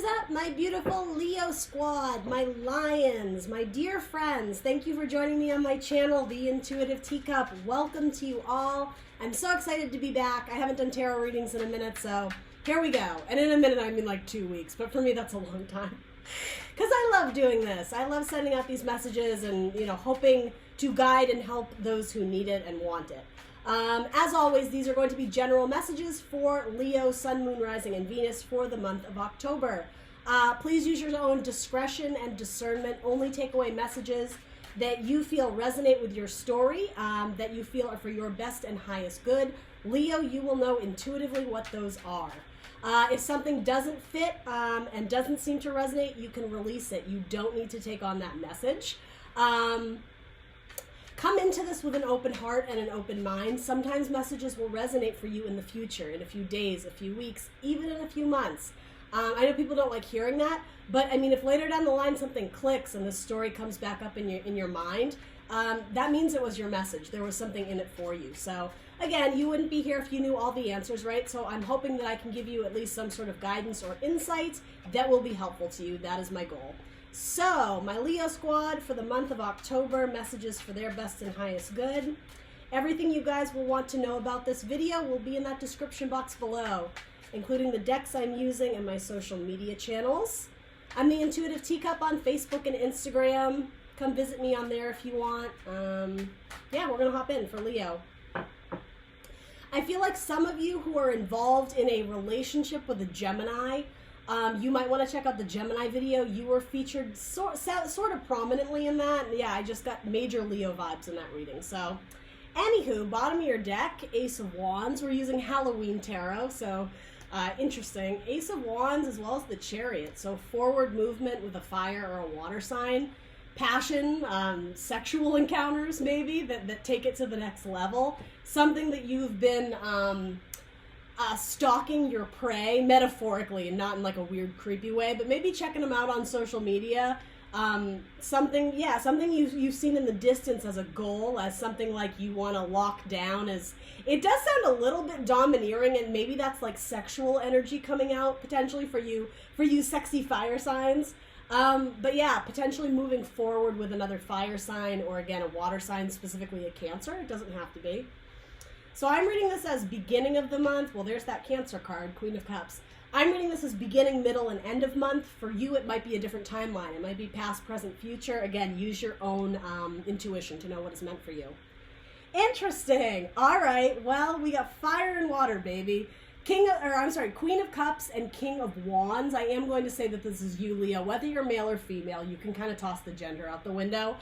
up, my beautiful Leo squad, my lions, my dear friends? Thank you for joining me on my channel, The Intuitive Teacup. Welcome to you all. I'm so excited to be back. I haven't done tarot readings in a minute, so here we go. And in a minute, I mean like 2 weeks, but for me, that's a long time. Because I love doing this. I love sending out these messages and, hoping to guide and help those who need it and want it. As always, these are going to be general messages for Leo, Sun, Moon, Rising, and Venus for the month of October. Please use your own discretion and discernment. Only take away messages that you feel resonate with your story, that you feel are for your best and highest good. Leo, you will know intuitively what those are. If something doesn't fit and doesn't seem to resonate, you can release it. You don't need to take on that message. Come into this with an open heart and an open mind. Sometimes messages will resonate for you in the future, in a few days, a few weeks, even in a few months. I know people don't like hearing that, but I mean, if later down the line something clicks and the story comes back up in your mind, that means it was your message. There was something in it for you. So again, you wouldn't be here if you knew all the answers, right? So I'm hoping that I can give you at least some sort of guidance or insight that will be helpful to you. That is my goal. So, my Leo squad for the month of October, messages for their best and highest good. Everything you guys will want to know about this video will be in that description box below, including the decks I'm using and my social media channels. I'm the Intuitive Teacup on Facebook and Instagram. Come visit me on there if you want. Yeah, we're going to hop in for Leo. I feel like some of you who are involved in a relationship with a Gemini, you might want to check out the Gemini video. You were featured sort of prominently in that. Yeah, I just got major Leo vibes in that reading. So, anywho, bottom of your deck, Ace of Wands. We're using Halloween Tarot, so interesting. Ace of Wands as well as the Chariot. So, forward movement with a fire or a water sign. Passion, sexual encounters maybe that take it to the next level. Something that you've been stalking your prey, metaphorically, and not in like a weird creepy way, but maybe checking them out on social media. Something you've seen in the distance as a goal, as something like you want to lock down. As it does sound a little bit domineering, and maybe that's like sexual energy coming out potentially for you sexy fire signs. But yeah, potentially moving forward with another fire sign, or again a water sign, specifically a Cancer. It doesn't have to be. So I'm reading this as beginning of the month. Well, there's that Cancer card, Queen of Cups. I'm reading this as beginning, middle, and end of month. For you, it might be a different timeline. It might be past, present, future. Again, use your own intuition to know what is meant for you. Interesting. All right. Well, we got fire and water, baby. Queen of Cups and King of Wands. I am going to say that this is you, Leo. Whether you're male or female, you can kind of toss the gender out the window.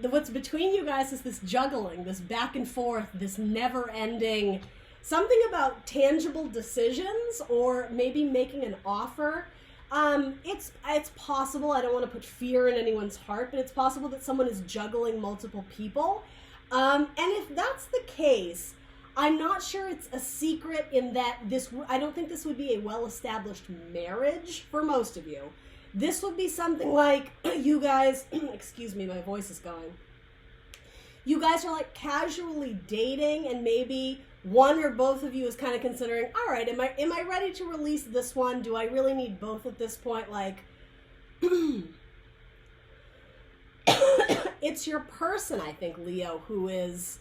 What's between you guys is this juggling, this back and forth, this never-ending, something about tangible decisions or maybe making an offer. It's possible, I don't want to put fear in anyone's heart, but it's possible that someone is juggling multiple people. And if that's the case, I'm not sure it's a secret in that I don't think this would be a well-established marriage for most of you. This would be something like you guys, excuse me, my voice is going. You guys are like casually dating, and maybe one or both of you is kind of considering, all right, am I ready to release this one? Do I really need both at this point? Like, it's your person, I think, Leo, who is...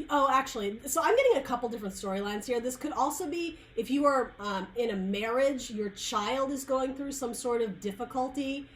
Oh, actually, so I'm getting a couple different storylines here. This could also be if you are in a marriage, your child is going through some sort of difficulty.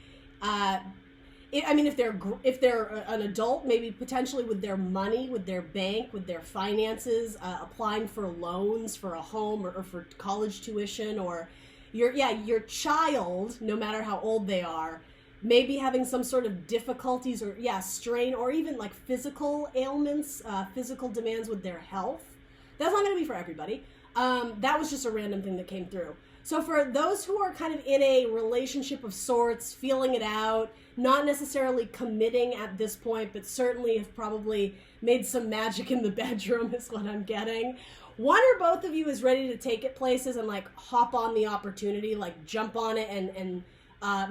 If they're an adult, maybe potentially with their money, with their bank, with their finances, applying for loans for a home or for college tuition, or your child, no matter how old they are, maybe having some sort of difficulties or strain, or even like physical ailments, physical demands with their health. That's not going to be for everybody. That was just a random thing that came through. So for those who are kind of in a relationship of sorts, feeling it out, not necessarily committing at this point, but certainly have probably made some magic in the bedroom is what I'm getting. One or both of you is ready to take it places and like hop on the opportunity, like jump on it and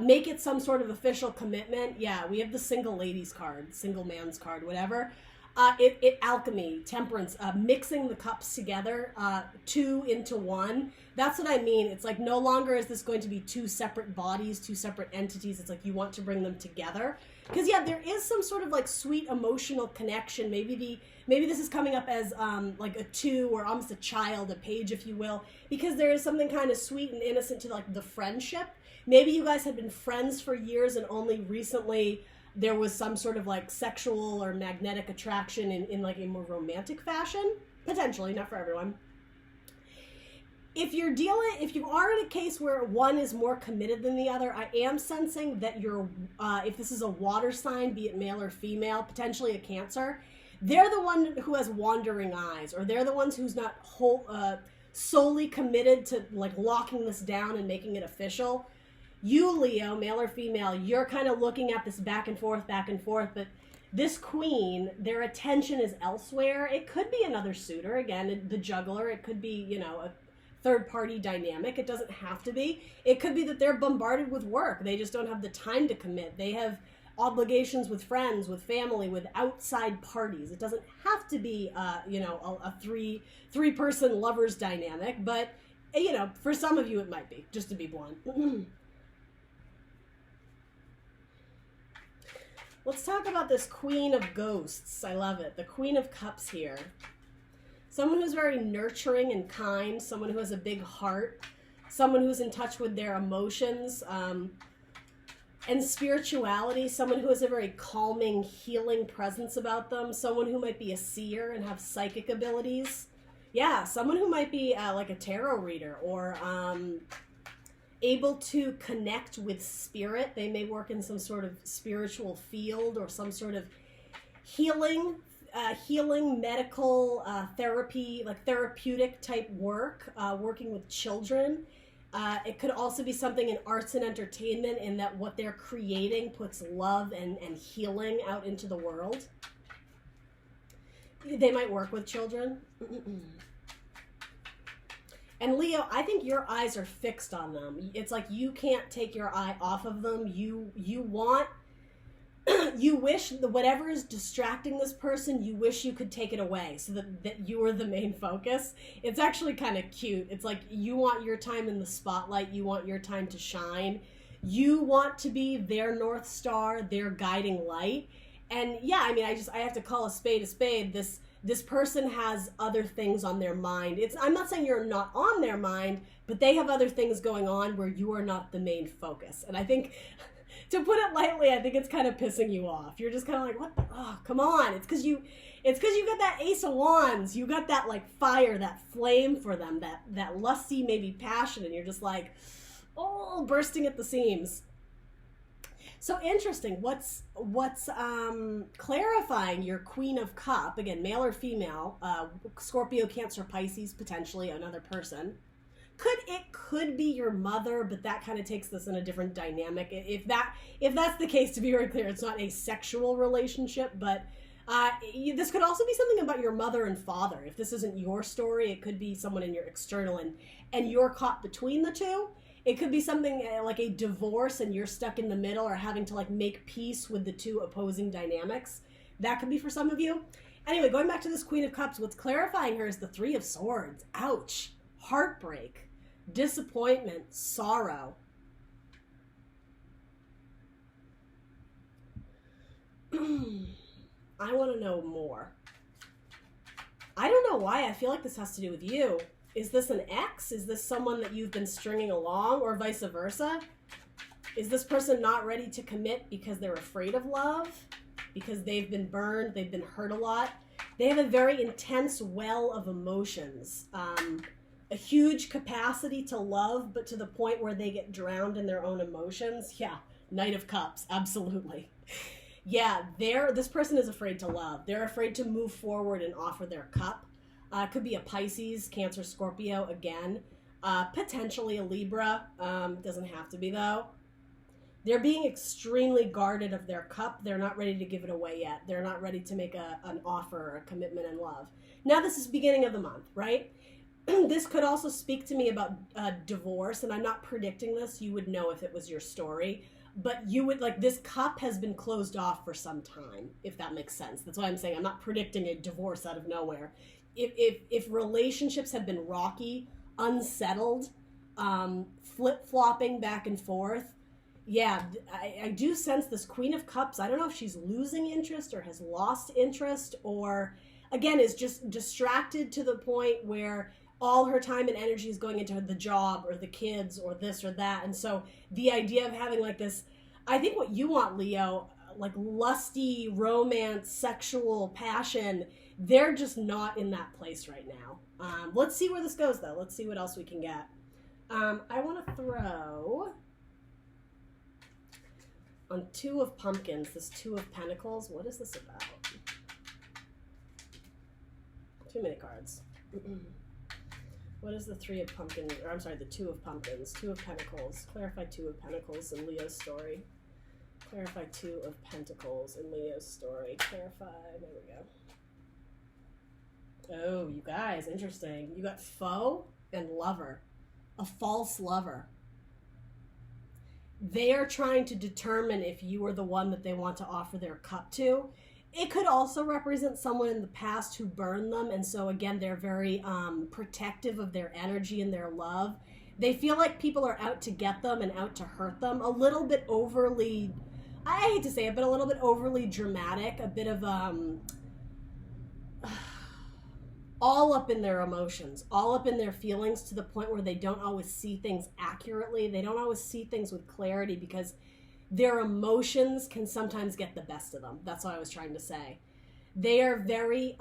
make it some sort of official commitment. Yeah, we have the single ladies card, single man's card, whatever. Alchemy, temperance, mixing the cups together, two into one. That's what I mean. It's like no longer is this going to be two separate bodies, two separate entities. It's like you want to bring them together. Because yeah, there is some sort of like sweet emotional connection. Maybe this is coming up as like a two or almost a child, a page, if you will. Because there is something kind of sweet and innocent to like the friendship. Maybe you guys had been friends for years and only recently there was some sort of like sexual or magnetic attraction in like a more romantic fashion. Potentially, not for everyone. If you are in a case where one is more committed than the other, I am sensing that if this is a water sign, be it male or female, potentially a Cancer, they're the one who has wandering eyes, or they're the ones who's not solely committed to like locking this down and making it official. You, Leo, male or female, you're kind of looking at this back and forth, but this queen, their attention is elsewhere. It could be another suitor, again, the juggler. It could be, a third-party dynamic. It doesn't have to be. It could be that they're bombarded with work. They just don't have the time to commit. They have obligations with friends, with family, with outside parties. It doesn't have to be, a three-person lovers dynamic, but, for some of you it might be, just to be blunt. Let's talk about this Queen of Ghosts. I love it. The Queen of Cups here. Someone who's very nurturing and kind. Someone who has a big heart. Someone who's in touch with their emotions and spirituality. Someone who has a very calming, healing presence about them. Someone who might be a seer and have psychic abilities. Yeah, someone who might be like a tarot reader or able to connect with spirit. They may work in some sort of spiritual field or some sort of healing medical therapy, like therapeutic type work, working with children. It could also be something in arts and entertainment in that what they're creating puts love and healing out into the world. They might work with children. And Leo, I think your eyes are fixed on them. It's like you can't take your eye off of them. You wish that whatever is distracting this person, you wish you could take it away so that you are the main focus. It's actually kind of cute. It's like you want your time in the spotlight. You want your time to shine. You want to be their North Star, their guiding light. And yeah, I mean, I have to call a spade a spade. This person has other things on their mind. I'm not saying you're not on their mind, but they have other things going on where you are not the main focus. And I think, to put it lightly, I think it's kind of pissing you off. You're just kind of like, what the, oh, come on. It's because you got that Ace of Wands. You got that like fire, that flame for them, that lusty maybe passion. And you're just like, oh, bursting at the seams. So interesting. What's clarifying your Queen of Cup, again, male or female, Scorpio, Cancer, Pisces, potentially another person. It could be your mother, but that kind of takes this in a different dynamic. If that's the case, to be very clear, it's not a sexual relationship, but this could also be something about your mother and father. If this isn't your story, it could be someone in your external and you're caught between the two. It could be something like a divorce and you're stuck in the middle or having to like make peace with the two opposing dynamics. That could be for some of you. Anyway, going back to this Queen of Cups, what's clarifying her is the Three of Swords. Ouch. Heartbreak. Disappointment. Sorrow. I want to know more. I don't know why. I feel like this has to do with you. Is this an ex? Is this someone that you've been stringing along, or vice versa? Is this person not ready to commit because they're afraid of love? Because they've been burned, they've been hurt a lot? They have a very intense well of emotions. A huge capacity to love, but to the point where they get drowned in their own emotions. Yeah, Knight of Cups, absolutely. Yeah, this person is afraid to love. They're afraid to move forward and offer their cup. Could be a Pisces, Cancer, Scorpio, again. Potentially a Libra. Doesn't have to be, though. They're being extremely guarded of their cup. They're not ready to give it away yet. They're not ready to make an offer or a commitment in love. Now, this is beginning of the month, right? This could also speak to me about divorce, and I'm not predicting this. You would know if it was your story. but you would like, this cup has been closed off for some time, if that makes sense. That's why I'm saying I'm not predicting a divorce out of nowhere. If relationships have been rocky, unsettled, flip-flopping back and forth, yeah, I do sense this Queen of Cups. I don't know if she's losing interest or has lost interest, or again is just distracted to the point where all her time and energy is going into the job or the kids or this or that. And so the idea of having like this, I think what you want, Leo, like lusty romance, sexual passion, they're just not in that place right now. Let's see where this goes, though. Let's see what else we can get. I want to throw on Two of Pumpkins, this Two of Pentacles. What is this about? Too many cards. What is the Three of Pumpkins, or I'm sorry, the Two of Pumpkins, Two of Pentacles. Clarify Two of Pentacles in Leo's story. Clarify Two of Pentacles in Leo's story. Clarify, there we go. Oh, you guys, interesting. You got foe and lover. A false lover. They are trying to determine if you are the one that they want to offer their cup to. It could also represent someone in the past who burned them, and so again, they're very protective of their energy and their love. They feel like people are out to get them and out to hurt them. A little bit overly, I hate to say it, but a little bit overly dramatic, a bit of all up in their emotions, all up in their feelings, to the point where they don't always see things accurately. They don't always see things with clarity because their emotions can sometimes get the best of them. That's what I was trying to say. They are very,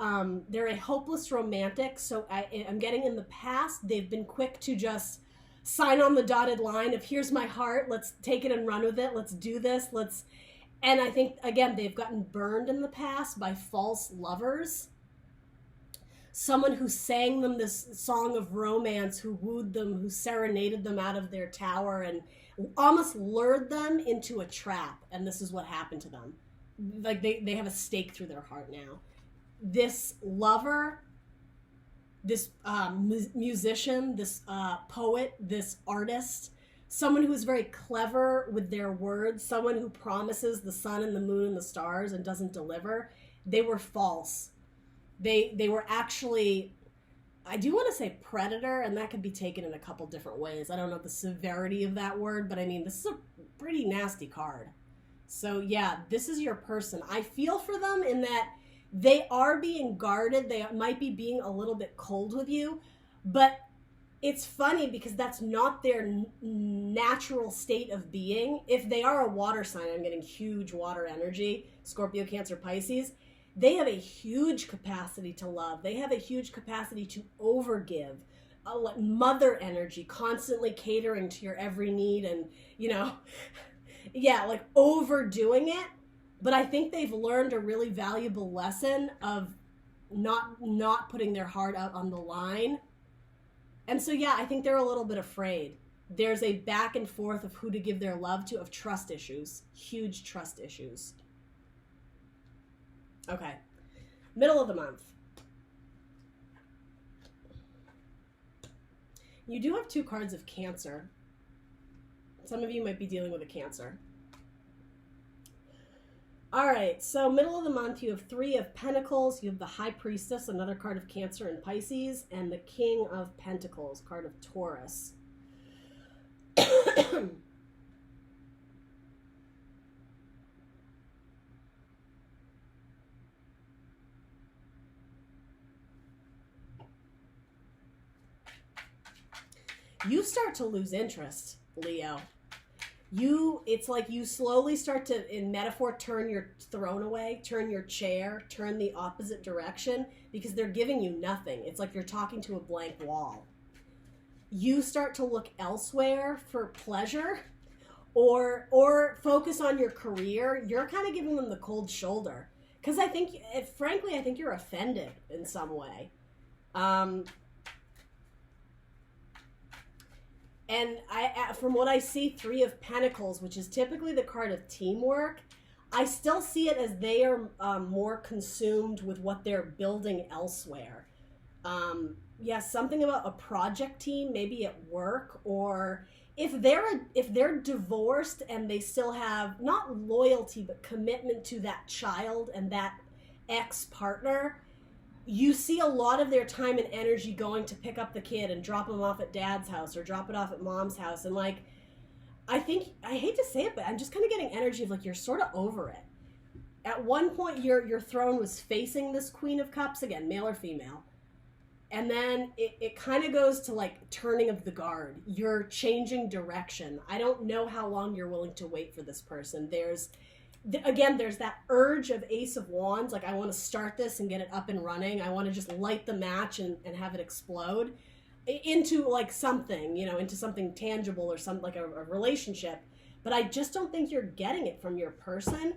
they're a hopeless romantic. So I'm getting in the past, they've been quick to just sign on the dotted line of here's my heart. Let's take it and run with it. Let's do this. And I think, again, they've gotten burned in the past by false lovers. Someone who sang them this song of romance, who wooed them, who serenaded them out of their tower and almost lured them into a trap. And this is what happened to them. Like they have a stake through their heart now. This lover, this musician, this poet, this artist, someone who is very clever with their words, someone who promises the sun and the moon and the stars and doesn't deliver, they were false. They were actually, I do want to say predator, and that could be taken in a couple different ways. I don't know the severity of that word, but I mean, this is a pretty nasty card. So yeah, this is your person. I feel for them in that they are being guarded. They might be being a little bit cold with you, but it's funny because that's not their natural state of being. If they are a water sign, I'm getting huge water energy, Scorpio, Cancer, Pisces, they have a huge capacity to love. They have a huge capacity to overgive, mother energy, constantly catering to your every need and, yeah, like overdoing it. But I think they've learned a really valuable lesson of not putting their heart out on the line. And so, yeah, I think they're a little bit afraid. There's a back and forth of who to give their love to, of trust issues, huge trust issues. Okay, middle of the month. You do have two cards of Cancer. Some of you might be dealing with a Cancer. All right, so middle of the month, you have Three of Pentacles. You have the High Priestess, another card of Cancer and Pisces, and the King of Pentacles, card of Taurus. You start to lose interest, Leo. It's like you slowly start to, in metaphor, turn your throne away, turn your chair, turn the opposite direction, because they're giving you nothing. It's like you're talking to a blank wall. You start to look elsewhere for pleasure or focus on your career. You're kind of giving them the cold shoulder. Because frankly, I think you're offended in some way. And from what I see, Three of Pentacles, which is typically the card of teamwork, I still see it as they are more consumed with what they're building elsewhere. something about a project team, maybe at work, or if they're divorced and they still have not loyalty but commitment to that child and that ex-partner, you see a lot of their time and energy going to pick up the kid and drop him off at dad's house or drop it off at mom's house. And like, I hate to say it, but I'm just kind of getting energy of like, you're sort of over it. At one point, your throne was facing this Queen of Cups, again, male or female. And then it kind of goes to like turning of the guard. You're changing direction. I don't know how long you're willing to wait for this person. There's that urge of Ace of Wands. Like, I want to start this and get it up and running. I want to just light the match and have it explode into like something, into something tangible or something like a relationship. But I just don't think you're getting it from your person.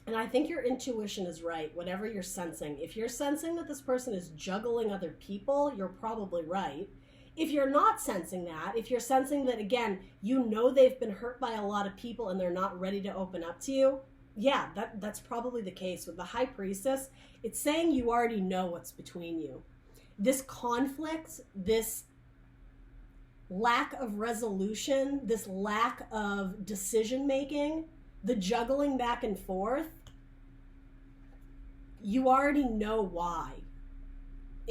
And I think your intuition is right, whatever you're sensing. If you're sensing that this person is juggling other people, you're probably right. If you're not sensing that, if you're sensing that, again, they've been hurt by a lot of people and they're not ready to open up to you, yeah, that's probably the case. With the High Priestess, it's saying you already know what's between you. This conflict, this lack of resolution, this lack of decision-making, the juggling back and forth, you already know why.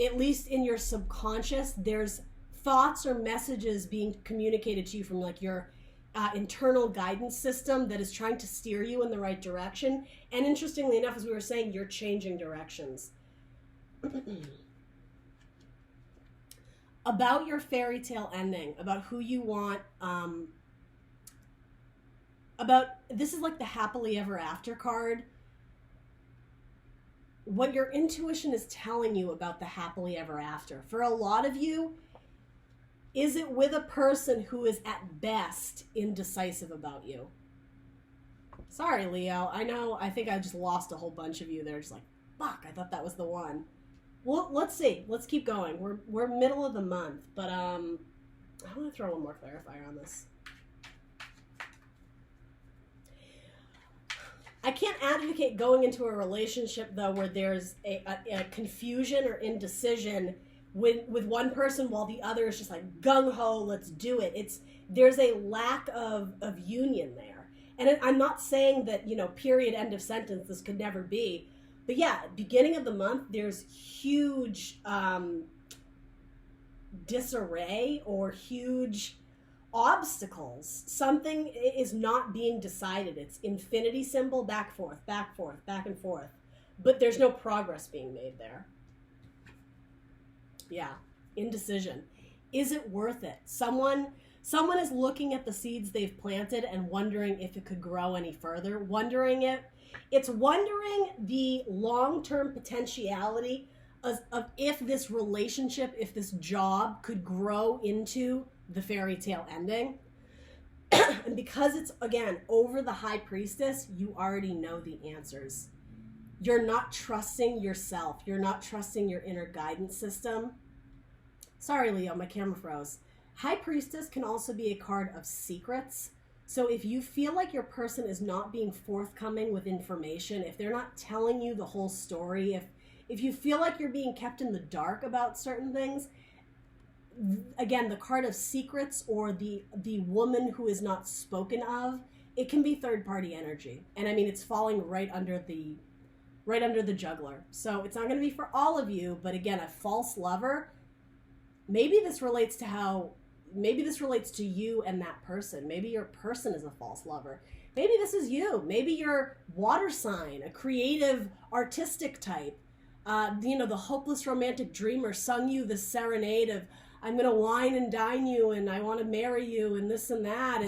At least in your subconscious, there's thoughts or messages being communicated to you from like your internal guidance system that is trying to steer you in the right direction. And interestingly enough, as we were saying, you're changing directions. About your fairy tale ending, about who you want, this is like the happily ever after card. What your intuition is telling you about the happily ever after. For a lot of you, is it with a person who is at best indecisive about you? Sorry, Leo. I think I just lost a whole bunch of you. They're just like, fuck, I thought that was the one. Well, let's see. Let's keep going. We're middle of the month, but I want to throw one more clarifier on this. I can't advocate going into a relationship, though, where there's a confusion or indecision with one person while the other is just like, gung-ho, let's do it. There's a lack of union there. And I'm not saying that, period, end of sentence, this could never be. But yeah, beginning of the month, there's huge disarray or huge obstacles. Something is not being decided. It's infinity symbol, back, forth, back and forth. But there's no progress being made there. Yeah, indecision. Is it worth it? Someone is looking at the seeds they've planted and wondering if it could grow any further. Wondering the long-term potentiality of if this relationship, if this job could grow into the fairy tale ending. And because it's, again, over the High Priestess, you already know the answers. You're not trusting yourself. You're not trusting your inner guidance system. Sorry, Leo, my camera froze. High Priestess can also be a card of secrets. So if you feel like your person is not being forthcoming with information, if they're not telling you the whole story, if you feel like you're being kept in the dark about certain things, again, the card of secrets or the woman who is not spoken of, it can be third-party energy. And I mean, it's falling right under the juggler. So it's not going to be for all of you, but again, a false lover, maybe this relates to you and that person. Maybe your person is a false lover. Maybe this is you. Maybe you're water sign, a creative, artistic type. The hopeless romantic dreamer sung you the serenade of, I'm going to wine and dine you and I want to marry you and this and that.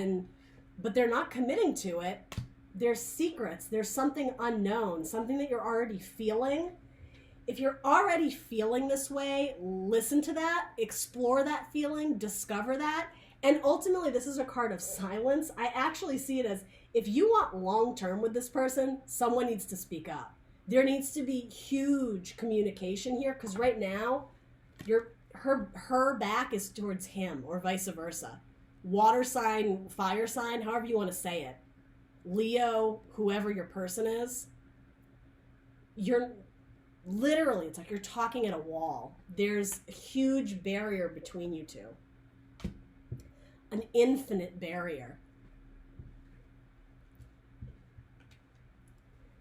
But they're not committing to it. There's secrets. There's something unknown, something that you're already feeling. If you're already feeling this way, listen to that, explore that feeling, discover that. And ultimately, this is a card of silence. I actually see it as, if you want long-term with this person, someone needs to speak up. There needs to be huge communication here, because right now, her back is towards him, or vice versa. Water sign, fire sign, however you want to say it. Leo, whoever your person is, Literally, it's like you're talking at a wall. There's a huge barrier between you two. An infinite barrier.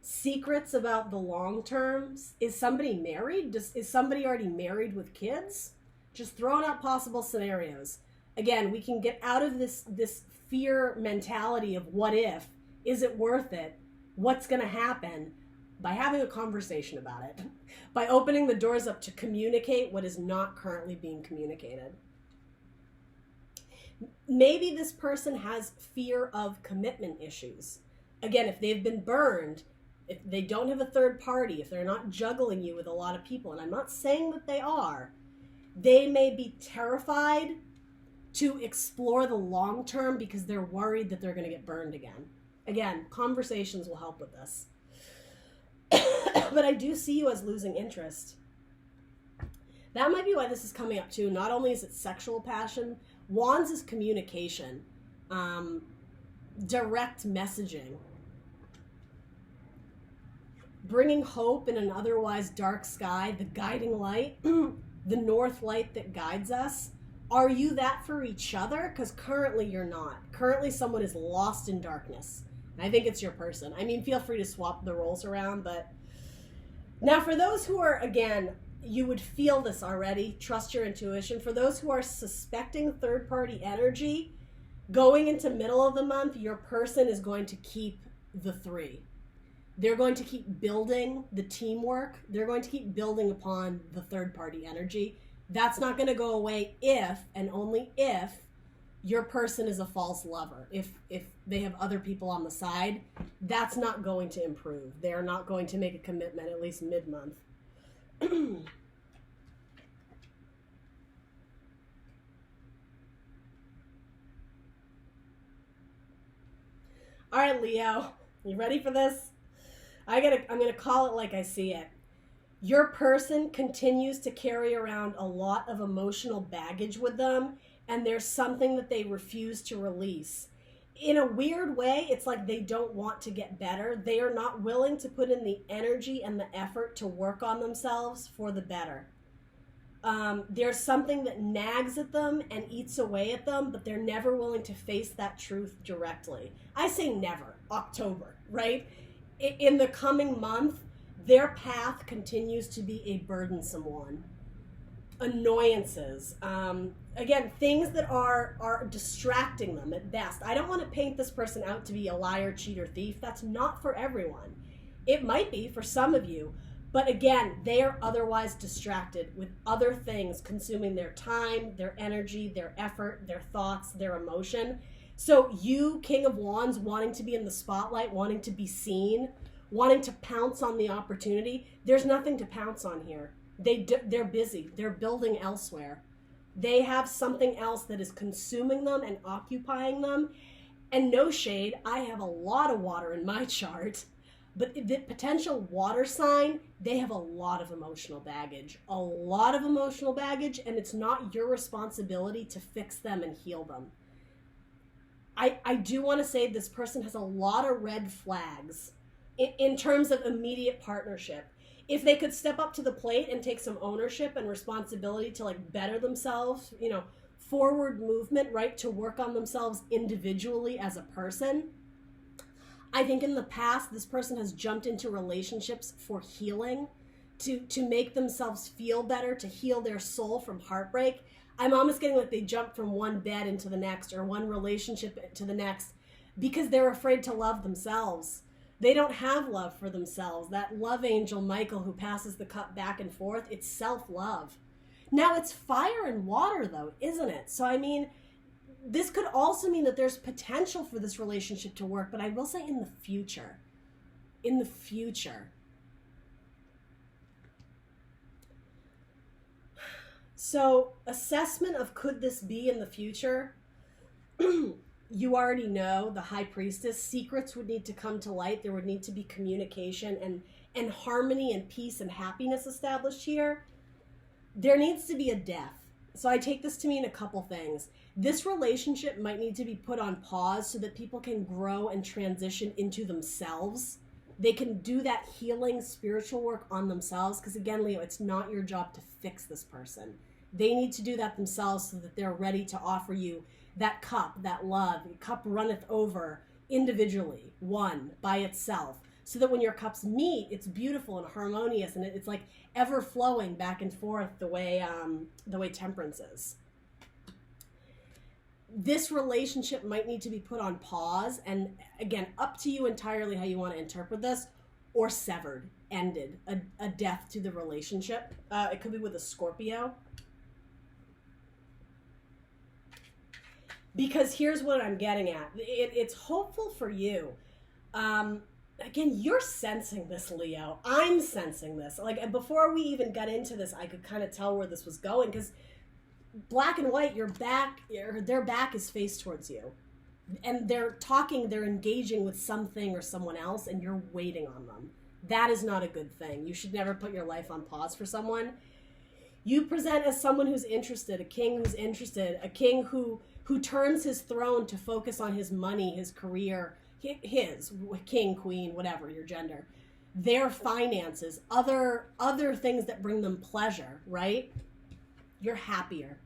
Secrets about the long terms. Is somebody married? Is somebody already married with kids? Just throwing out possible scenarios. Again, we can get out of this fear mentality of what if. Is it worth it? What's going to happen? By having a conversation about it. By opening the doors up to communicate what is not currently being communicated. Maybe this person has fear of commitment issues. Again, if they've been burned, if they don't have a third party, if they're not juggling you with a lot of people, and I'm not saying that they are, they may be terrified to explore the long term because they're worried that they're going to get burned again. Again, conversations will help with this. But I do see you as losing interest. That might be why this is coming up too. Not only is it sexual passion, Wands is communication, direct messaging, bringing hope in an otherwise dark sky, the guiding light, the north light that guides us. Are you that for each other? Because currently you're not. Currently someone is lost in darkness. I think it's your person. I mean, feel free to swap the roles around, but now for those who are, again, you would feel this already, trust your intuition. For those who are suspecting third-party energy, going into middle of the month, your person is going to keep the 3. They're going to keep building the teamwork. They're going to keep building upon the third-party energy. That's not going to go away if, and only if, your person is a false lover. If they have other people on the side, that's not going to improve. They're not going to make a commitment, at least mid-month. All right, Leo, you ready for this? I'm gonna call it like I see it. Your person continues to carry around a lot of emotional baggage with them, and there's something that they refuse to release. In a weird way, it's like they don't want to get better. They are not willing to put in the energy and the effort to work on themselves for the better. There's something that nags at them and eats away at them, but they're never willing to face that truth directly. I say never, October, right? In the coming month, their path continues to be a burdensome one. Annoyances, again, things that are distracting them at best. I don't want to paint this person out to be a liar, cheater, thief. That's not for everyone. It might be for some of you, but again, they are otherwise distracted with other things consuming their time, their energy, their effort, their thoughts, their emotion. So you, King of Wands, wanting to be in the spotlight, wanting to be seen, wanting to pounce on the opportunity, there's nothing to pounce on here. They're busy. They're building elsewhere. They have something else that is consuming them and occupying them. And no shade, I have a lot of water in my chart. But the potential water sign, they have a lot of emotional baggage. A lot of emotional baggage, and it's not your responsibility to fix them and heal them. I do want to say this person has a lot of red flags in terms of immediate partnership. If they could step up to the plate and take some ownership and responsibility to like better themselves, forward movement, right, to work on themselves individually as a person. I think in the past, this person has jumped into relationships for healing, to make themselves feel better, to heal their soul from heartbreak. I'm almost getting like they jump from one bed into the next or one relationship to the next because they're afraid to love themselves. They don't have love for themselves. That love angel, Michael, who passes the cup back and forth, it's self-love. Now, it's fire and water, though, isn't it? So, I mean, this could also mean that there's potential for this relationship to work, but I will say in the future. In the future. So, assessment of could this be in the future? You already know, the High Priestess, secrets would need to come to light. There would need to be communication and harmony and peace and happiness established here. There needs to be a death. So I take this to mean a couple things. This relationship might need to be put on pause so that people can grow and transition into themselves They can do that healing spiritual work on themselves, because again, Leo, it's not your job to fix this person. They need to do that themselves so that they're ready to offer you that cup, that love. Your cup runneth over individually, one by itself, so that when your cups meet, it's beautiful and harmonious, and it's like ever flowing back and forth the way temperance is. This relationship might need to be put on pause, and again, up to you entirely how you want to interpret this, or severed, ended, a death to the relationship. It could be with a Scorpio. Because here's what I'm getting at. It's hopeful for you. Again, you're sensing this, Leo. I'm sensing this. Like, before we even got into this, I could kind of tell where this was going, because black and white, their back is faced towards you. And they're engaging with something or someone else, and you're waiting on them. That is not a good thing. You should never put your life on pause for someone. You present as someone who's interested, a king who's interested, a king who turns his throne to focus on his money, his career, his king, queen, whatever your gender, their finances, other things that bring them pleasure, right? You're happier.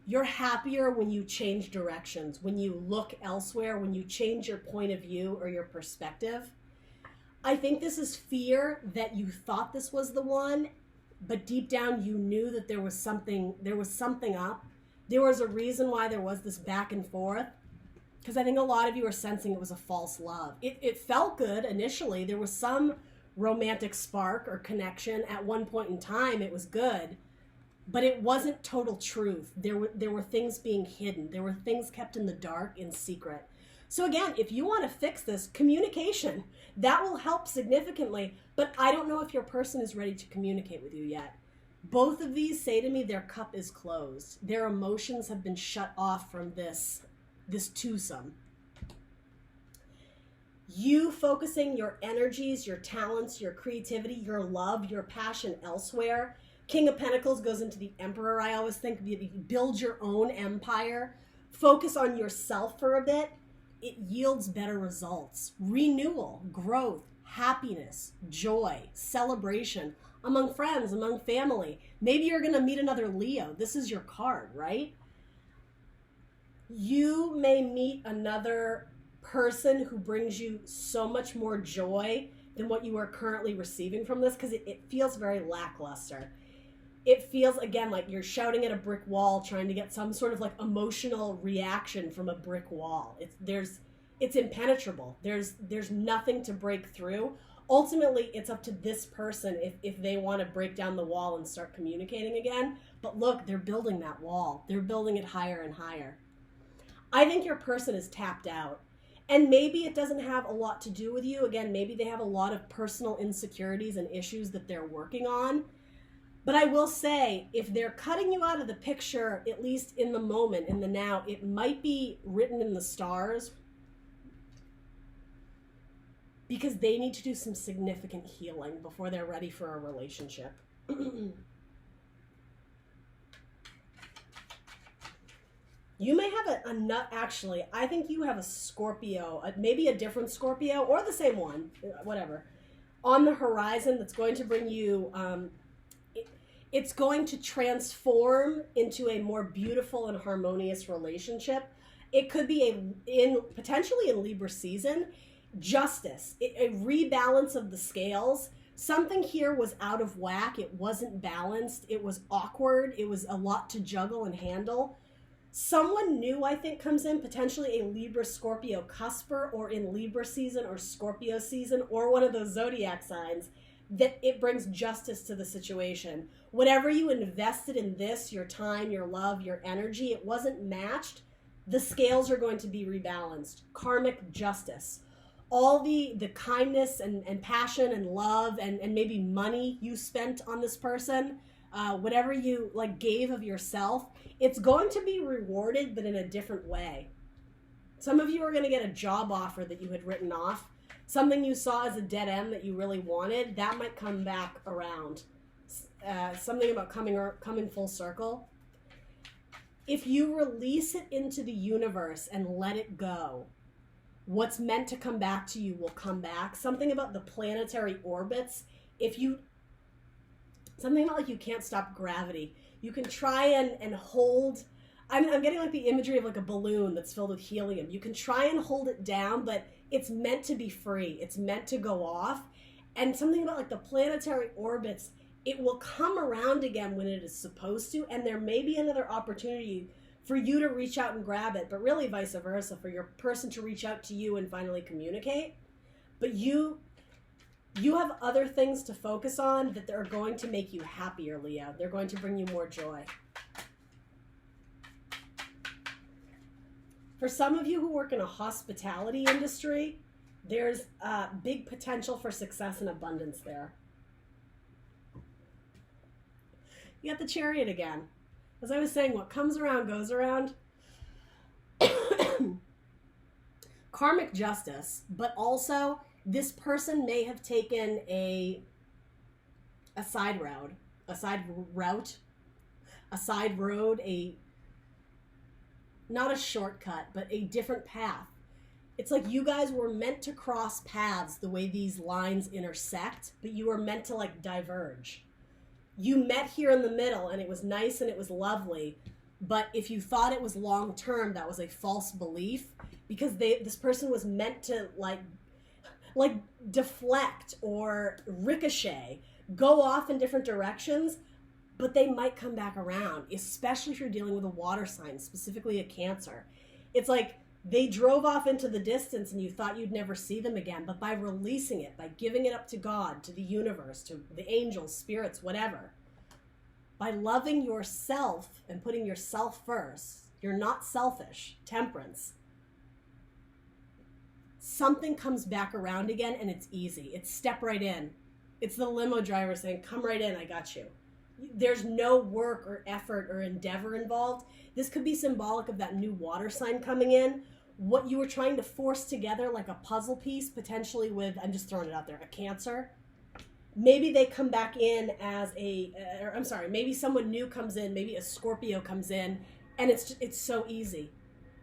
You're happier when you change directions, when you look elsewhere, when you change your point of view or your perspective. I think this is fear that you thought this was the one, but deep down you knew that there was something up. There was a reason why there was this back and forth, because I think a lot of you are sensing it was a false love. It felt good initially. There was some romantic spark or connection at one point in time. It was good, but it wasn't total truth. There were things being hidden. There were things kept in the dark, in secret. So again, if you want to fix this, communication, that will help significantly, but I don't know if your person is ready to communicate with you yet. Both of these say to me their cup is closed. Their emotions have been shut off from this twosome. You focusing your energies, your talents, your creativity, your love, your passion elsewhere. King of Pentacles goes into the Emperor. I always think build your own empire. Focus on yourself for a bit. It yields better results. Renewal, growth, happiness, joy, celebration among friends, among family. Maybe you're going to meet another Leo. This is your card, right? You may meet another person who brings you so much more joy than what you are currently receiving from this, because it feels very lackluster. It feels, again, like you're shouting at a brick wall trying to get some sort of like emotional reaction from a brick wall. It's impenetrable. There's nothing to break through. Ultimately, it's up to this person if they want to break down the wall and start communicating again. But look, they're building that wall. They're building it higher and higher. I think your person is tapped out. And maybe it doesn't have a lot to do with you. Again, maybe they have a lot of personal insecurities and issues that they're working on. But I will say, if they're cutting you out of the picture, at least in the moment, in the now, it might be written in the stars, because they need to do some significant healing before they're ready for a relationship. You may have a nut, actually. I think you have a Scorpio, maybe a different Scorpio, or the same one, whatever, on the horizon that's going to bring you, it's going to transform into a more beautiful and harmonious relationship. It could be potentially in Libra season. Justice, a rebalance of the scales. Something here was out of whack. It wasn't balanced. It was awkward. It was a lot to juggle and handle. Someone new, I think, comes in, potentially a Libra Scorpio cusper, or in Libra season or Scorpio season, or one of those zodiac signs, that it brings justice to the situation. Whatever you invested in this, your time, your love, your energy, it wasn't matched. The scales are going to be rebalanced. Karmic justice. All the kindness and passion and love and maybe money you spent on this person, whatever you gave of yourself, it's going to be rewarded, but in a different way. Some of you are going to get a job offer that you had written off. Something you saw as a dead end that you really wanted, that might come back around. Something about coming full circle. If you release it into the universe and let it go, What's meant to come back to you will come back. Something about the planetary orbits. Something about like you can't stop gravity. You can try and hold. I'm getting like the imagery of like a balloon that's filled with helium. You can try and hold it down, but it's meant to be free. It's meant to go off. And something about like the planetary orbits, it will come around again when it is supposed to, and there may be another opportunity for you to reach out and grab it, but really vice versa, for your person to reach out to you and finally communicate. But you have other things to focus on that are going to make you happier, Leo. They're going to bring you more joy. For some of you who work in a hospitality industry, there's big potential for success and abundance there. You got the Chariot again. As I was saying, what comes around goes around. Karmic justice, but also this person may have taken a side road, not a shortcut, but a different path. It's like you guys were meant to cross paths the way these lines intersect, but you were meant to like diverge. You met here in the middle and it was nice and it was lovely, but if you thought it was long term, that was a false belief, because this person was meant to like deflect or ricochet, go off in different directions, but they might come back around, especially if you're dealing with a water sign, specifically a Cancer. It's like they drove off into the distance and you thought you'd never see them again, but by releasing it, by giving it up to God, to the universe, to the angels, spirits, whatever, by loving yourself and putting yourself first, you're not selfish, temperance, something comes back around again and it's easy. It's step right in. It's the limo driver saying, come right in, I got you. There's no work or effort or endeavor involved. This could be symbolic of that new water sign coming in. What you were trying to force together like a puzzle piece, potentially with, I'm just throwing it out there, a Cancer. Maybe they come back in as maybe someone new comes in, maybe a Scorpio comes in, and it's so easy.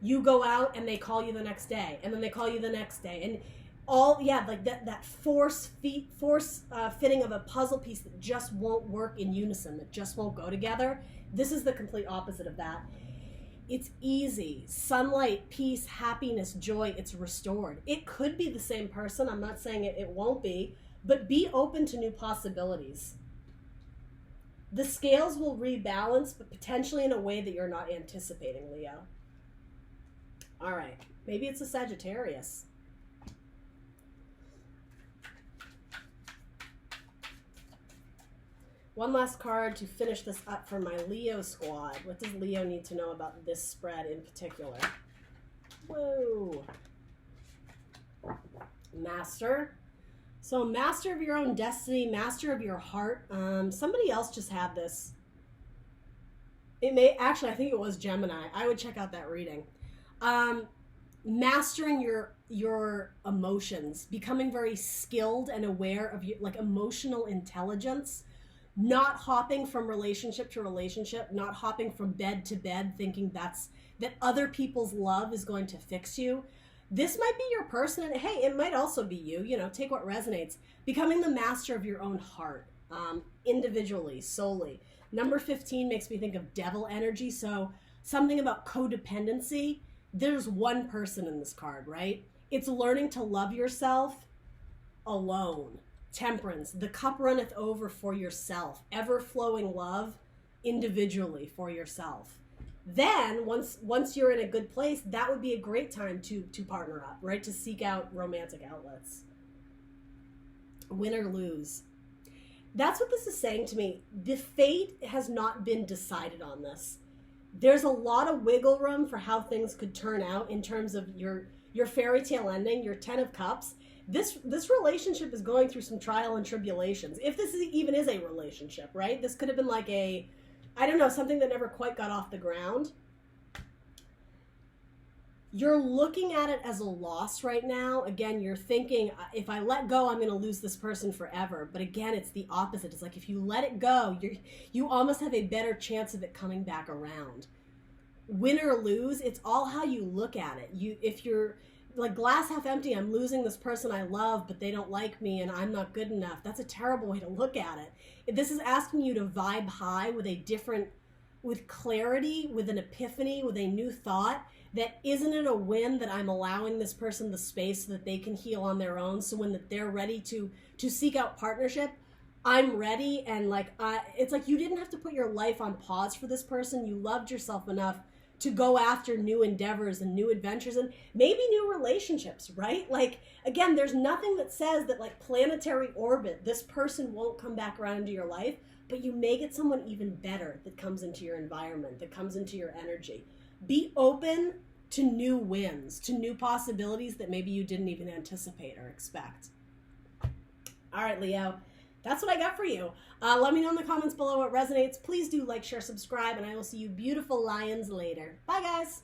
You go out and they call you the next day, and then they call you the next day, and like that force fitting of a puzzle piece that just won't work in unison, that just won't go together. This is the complete opposite of that. It's easy. Sunlight, peace, happiness, joy, it's restored. It could be the same person. I'm not saying it won't be, but be open to new possibilities. The scales will rebalance, but potentially in a way that you're not anticipating, Leo. All right. Maybe it's a Sagittarius. One last card to finish this up for my Leo squad. What does Leo need to know about this spread in particular? Whoa. Master. So master of your own destiny, master of your heart. Somebody else just had this. I think it was Gemini. I would check out that reading. Mastering your emotions, becoming very skilled and aware of your like emotional intelligence. Not hopping from relationship to relationship, not hopping from bed to bed thinking that other people's love is going to fix you. This might be your person, and hey, it might also be you, take what resonates. Becoming the master of your own heart, individually, solely. Number 15 makes me think of devil energy, so something about codependency. There's one person in this card, right? It's learning to love yourself alone. Temperance, the cup runneth over for yourself, ever-flowing love individually for yourself. Then, once you're in a good place, that would be a great time to partner up, right? To seek out romantic outlets. Win or lose. That's what this is saying to me. The fate has not been decided on this. There's a lot of wiggle room for how things could turn out in terms of your fairy tale ending, your 10 of Cups. This relationship is going through some trial and tribulations. If this even is a relationship, right? This could have been like something that never quite got off the ground. You're looking at it as a loss right now. Again, you're thinking, if I let go, I'm going to lose this person forever. But again, it's the opposite. It's like if you let it go, you almost have a better chance of it coming back around. Win or lose, it's all how you look at it. like glass half empty, I'm losing this person I love, but they don't like me and I'm not good enough. That's a terrible way to look at it. This is asking you to vibe high with with clarity, with an epiphany, with a new thought. That isn't it a win that I'm allowing this person the space so that they can heal on their own, so when they're ready to seek out partnership, I'm ready. And like it's like you didn't have to put your life on pause for this person. You loved yourself enough to go after new endeavors and new adventures and maybe new relationships, right? Like, again, there's nothing that says that like planetary orbit, this person won't come back around into your life, but you may get someone even better that comes into your environment, that comes into your energy. Be open to new wins, to new possibilities that maybe you didn't even anticipate or expect. All right, Leo, that's what I got for you. Let me know in the comments below what resonates. Please do like, share, subscribe, and I will see you beautiful lions later. Bye, guys.